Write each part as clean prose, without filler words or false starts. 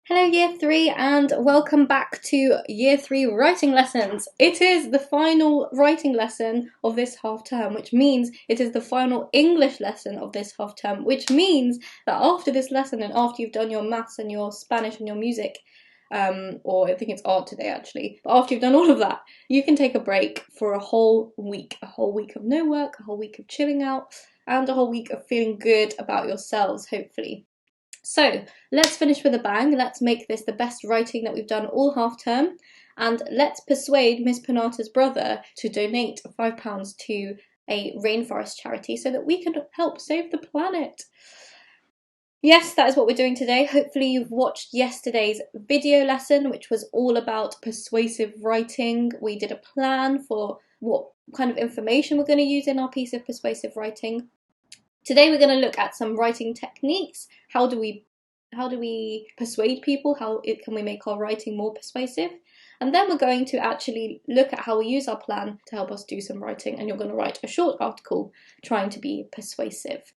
Hello Year 3 and welcome back to Year 3 writing lessons. It is the final writing lesson of this half term, which means it is the final English lesson of this half term, which means that after this lesson and after you've done your maths and your Spanish and your music, or I think it's art today actually, but after you've done all of that, you can take a break for a whole week of no work, a whole week of chilling out, and a whole week of feeling good about yourselves, hopefully. So let's finish with a bang. Let's make this the best writing that we've done all half term, and let's persuade Miss Panata's brother to donate £5 to a rainforest charity so that we can help save the planet. Yes, that is what we're doing today. Hopefully you've watched yesterday's video lesson, which was all about persuasive writing. We did a plan for what kind of information we're going to use in our piece of persuasive writing. Today we're going to look at some writing techniques. How do we persuade people? How can we make our writing more persuasive? And then we're going to actually look at how we use our plan to help us do some writing, and you're going to write a short article trying to be persuasive.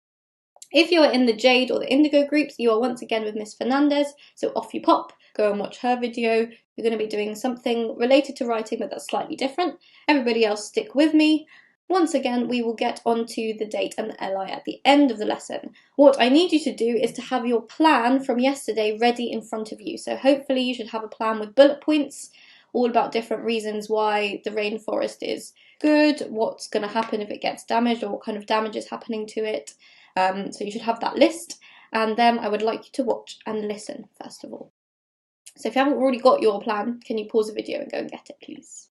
If you are in the Jade or the Indigo groups, you are once again with Miss Fernandez, so off you pop, go and watch her video. You're going to be doing something related to writing, but that's slightly different. Everybody else stick with me. Once again, we will get onto the date and the LI at the end of the lesson. What I need you to do is to have your plan from yesterday ready in front of you. So hopefully you should have a plan with bullet points, all about different reasons why the rainforest is good, what's going to happen if it gets damaged, or what kind of damage is happening to it. So you should have that list, and then I would like you to watch and listen first of all. So if you haven't already got your plan, can you pause the video and go and get it, please?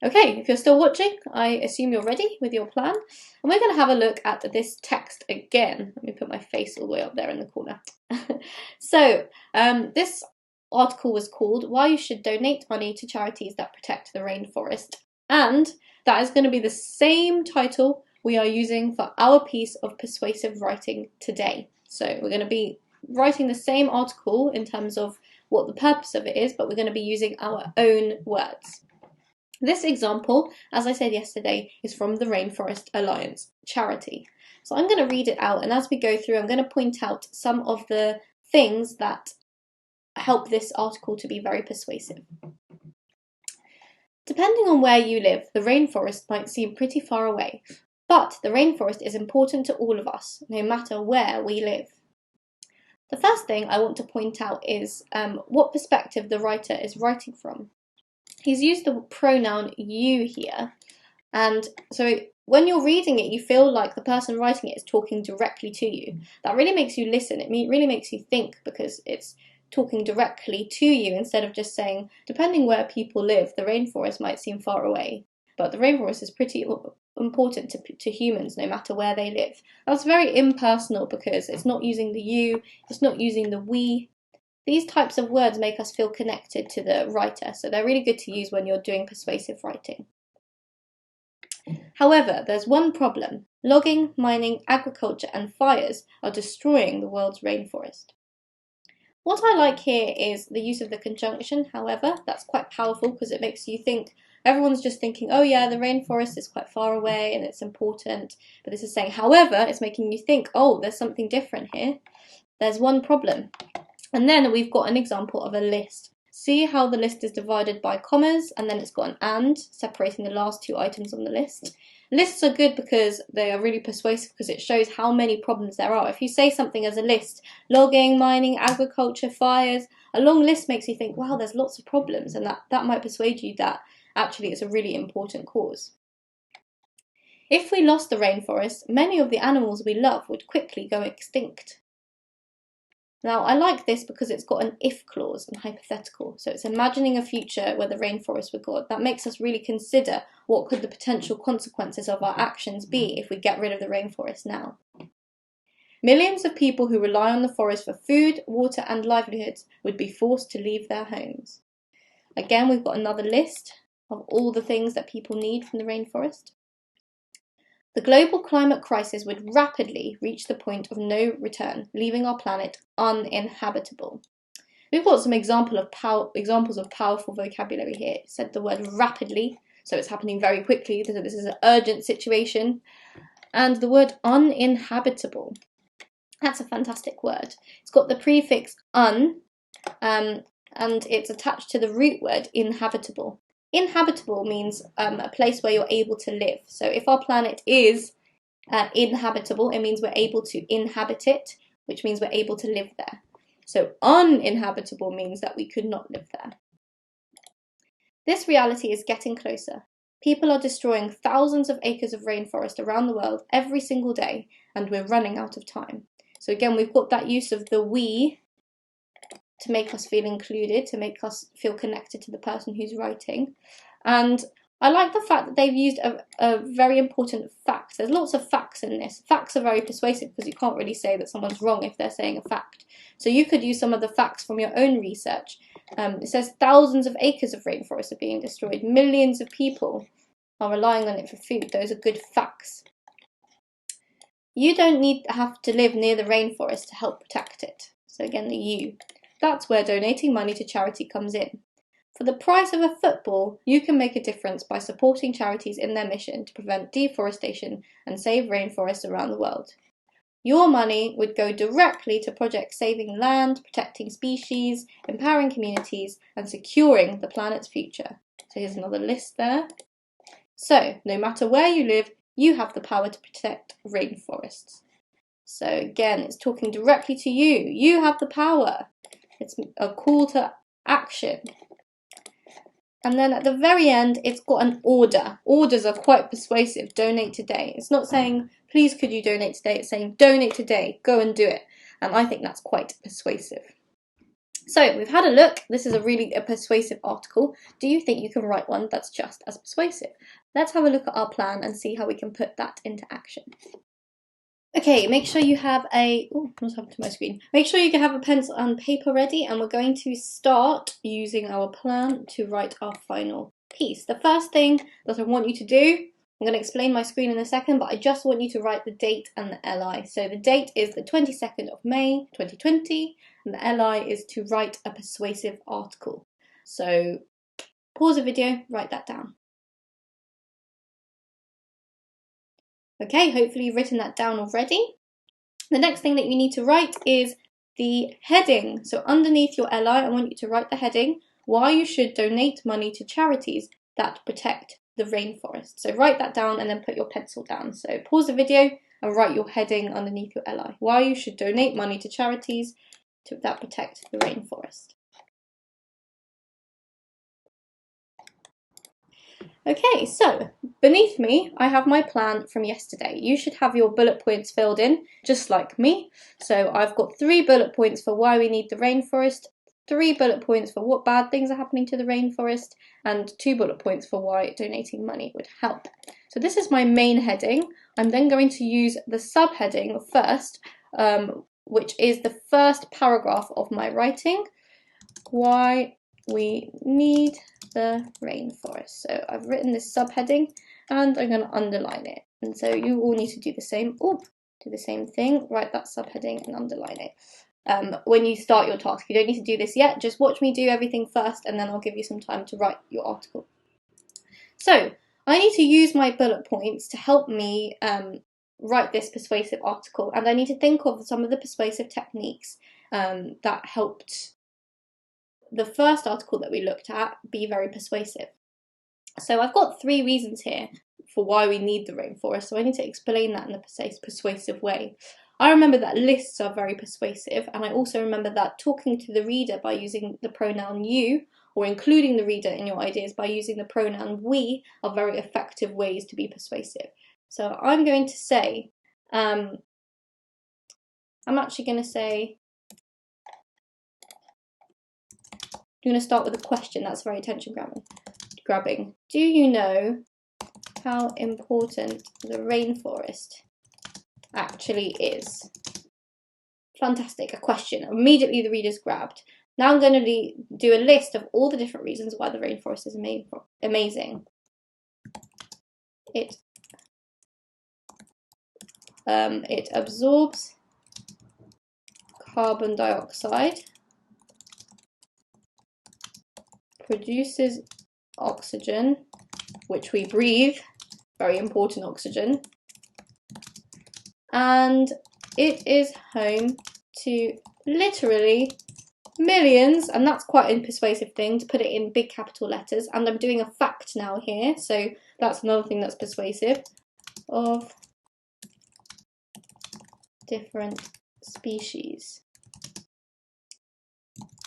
Okay, if you're still watching, I assume you're ready with your plan. And we're going to have a look at this text again. Let me put my face all the way up there in the corner. So, this article was called Why You Should Donate Money to Charities That Protect the Rainforest. And that is going to be the same title we are using for our piece of persuasive writing today. So we're going to be writing the same article in terms of what the purpose of it is, but we're going to be using our own words. This example, as I said yesterday, is from the Rainforest Alliance charity. So I'm going to read it out, and as we go through, I'm going to point out some of the things that help this article to be very persuasive. Depending on where you live, the rainforest might seem pretty far away, but the rainforest is important to all of us, no matter where we live. The first thing I want to point out is what perspective the writer is writing from. He's used the pronoun you here, and so when you're reading it, you feel like the person writing it is talking directly to you. That really makes you listen. It really makes you think, because it's talking directly to you instead of just saying, depending where people live, the rainforest might seem far away, but the rainforest is pretty important to humans no matter where they live. That's very impersonal because it's not using the you, it's not using the we. These types of words make us feel connected to the writer, so they're really good to use when you're doing persuasive writing. However, there's one problem. Logging, mining, agriculture and fires are destroying the world's rainforest. What I like here is the use of the conjunction, however. That's quite powerful because it makes you think, everyone's just thinking, oh yeah, the rainforest is quite far away and it's important, but this is saying, however, it's making you think, oh, there's something different here. There's one problem. And then we've got an example of a list. See how the list is divided by commas, and then it's got an and, separating the last two items on the list. Lists are good because they are really persuasive because it shows how many problems there are. If you say something as a list, logging, mining, agriculture, fires, a long list makes you think, wow, there's lots of problems, and that might persuade you that actually it's a really important cause. If we lost the rainforest, many of the animals we love would quickly go extinct. Now, I like this because it's got an if clause and hypothetical, so it's imagining a future where the rainforest were gone. That makes us really consider what could the potential consequences of our actions be if we get rid of the rainforest now. Millions of people who rely on the forest for food, water and livelihoods would be forced to leave their homes. Again, we've got another list of all the things that people need from the rainforest. The global climate crisis would rapidly reach the point of no return, leaving our planet uninhabitable. We've got some examples of powerful vocabulary here. It said the word rapidly, so it's happening very quickly. This is an urgent situation. And the word uninhabitable. That's a fantastic word. It's got the prefix un, and it's attached to the root word inhabitable. Inhabitable means a place where you're able to live. So if our planet is inhabitable, it means we're able to inhabit it, which means we're able to live there. So uninhabitable means that we could not live there. This reality is getting closer. People are destroying thousands of acres of rainforest around the world every single day, and we're running out of time. So again, we've got that use of the we to make us feel included, to make us feel connected to the person who's writing. And I like the fact that they've used a very important fact. There's lots of facts in this. Facts are very persuasive because you can't really say that someone's wrong if they're saying a fact. So you could use some of the facts from your own research. It says thousands of acres of rainforest are being destroyed. Millions of people are relying on it for food. Those are good facts. You don't have to live near the rainforest to help protect it. So again, the you. That's where donating money to charity comes in. For the price of a football, you can make a difference by supporting charities in their mission to prevent deforestation and save rainforests around the world. Your money would go directly to projects saving land, protecting species, empowering communities, and securing the planet's future. So here's another list there. So, no matter where you live, you have the power to protect rainforests. So again, it's talking directly to you. You have the power. It's a call to action. And then at the very end, it's got an order. Orders are quite persuasive. Donate today. It's not saying, please could you donate today? It's saying, donate today. Go and do it. And I think that's quite persuasive. So we've had a look. This is a really persuasive article. Do you think you can write one that's just as persuasive? Let's have a look at our plan and see how we can put that into action. Okay, make sure you have what's happened to my screen? Make sure you have a pencil and paper ready, and we're going to start using our plan to write our final piece. The first thing that I want you to do, I'm going to explain my screen in a second, but I just want you to write the date and the LI. So the date is the 22nd of May 2020, and the LI is to write a persuasive article. So pause the video, write that down. Okay, hopefully you've written that down already. The next thing that you need to write is the heading. So underneath your LI, I want you to write the heading, why you should donate money to charities that protect the rainforest. So write that down and then put your pencil down. So pause the video and write your heading underneath your LI, why you should donate money to charities that protect the rainforest. Okay, so beneath me, I have my plan from yesterday. You should have your bullet points filled in, just like me. So I've got 3 bullet points for why we need the rainforest, 3 bullet points for what bad things are happening to the rainforest, and 2 bullet points for why donating money would help. So this is my main heading. I'm then going to use the subheading first, which is the first paragraph of my writing, why we need the rainforest. So I've written this subheading and I'm going to underline it. And so you all need to do the same. Do the same thing. Write that subheading and underline it. When you start your task, you don't need to do this yet. Just watch me do everything first, and then I'll give you some time to write your article. So I need to use my bullet points to help me write this persuasive article, and I need to think of some of the persuasive techniques that helped the first article that we looked at be very persuasive. So I've got 3 reasons here for why we need the rainforest, so I need to explain that in a persuasive way. I remember that lists are very persuasive, and I also remember that talking to the reader by using the pronoun you, or including the reader in your ideas by using the pronoun we, are very effective ways to be persuasive. So I'm going to say, I'm going to start with a question. That's very attention grabbing. Do you know how important the rainforest actually is? Fantastic, a question. Immediately the reader's grabbed. Now I'm going to do a list of all the different reasons why the rainforest is amazing. It absorbs carbon dioxide, produces oxygen, which we breathe, very important oxygen, and it is home to literally millions, and that's quite a persuasive thing to put it in big capital letters. And I'm doing a fact now here, so that's another thing that's persuasive, of different species.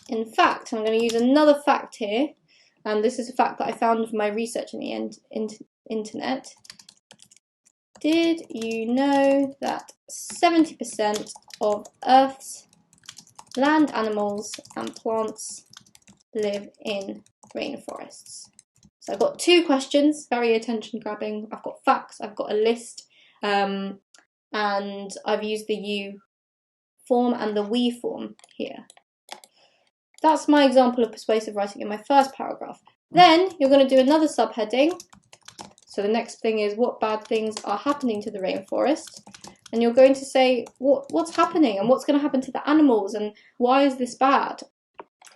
In fact, I'm going to use another fact here, and this is a fact that I found from my research in the internet. Did you know that 70% of Earth's land animals and plants live in rainforests? So I've got two questions, very attention grabbing. I've got facts, I've got a list, and I've used the you form and the we form here. That's my example of persuasive writing in my first paragraph. Then you're going to do another subheading. So the next thing is, what bad things are happening to the rainforest? And you're going to say what's happening and what's going to happen to the animals and why is this bad?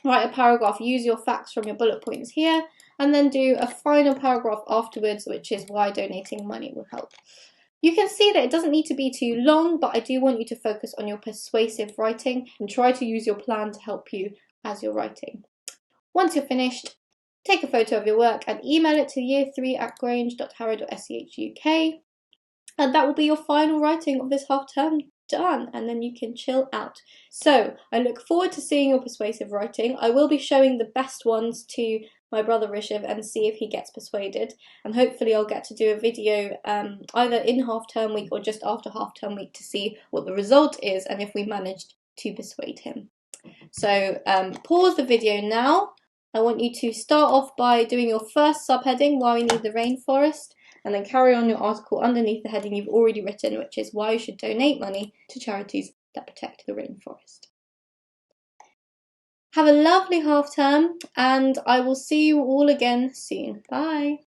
Write a paragraph, use your facts from your bullet points here, and then do a final paragraph afterwards, which is why donating money will help. You can see that it doesn't need to be too long, but I do want you to focus on your persuasive writing and try to use your plan to help you as you're writing. Once you're finished, take a photo of your work and email it to year3@grange.harrow.sch.uk, and that will be your final writing of this half term done, and then you can chill out. So I look forward to seeing your persuasive writing. I will be showing the best ones to my brother Rishiv and see if he gets persuaded, and hopefully I'll get to do a video either in half term week or just after half term week to see what the result is and if we managed to persuade him. So pause the video now. I want you to start off by doing your first subheading, why we need the rainforest, and then carry on your article underneath the heading you've already written, which is why you should donate money to charities that protect the rainforest. Have a lovely half term, and I will see you all again soon. Bye.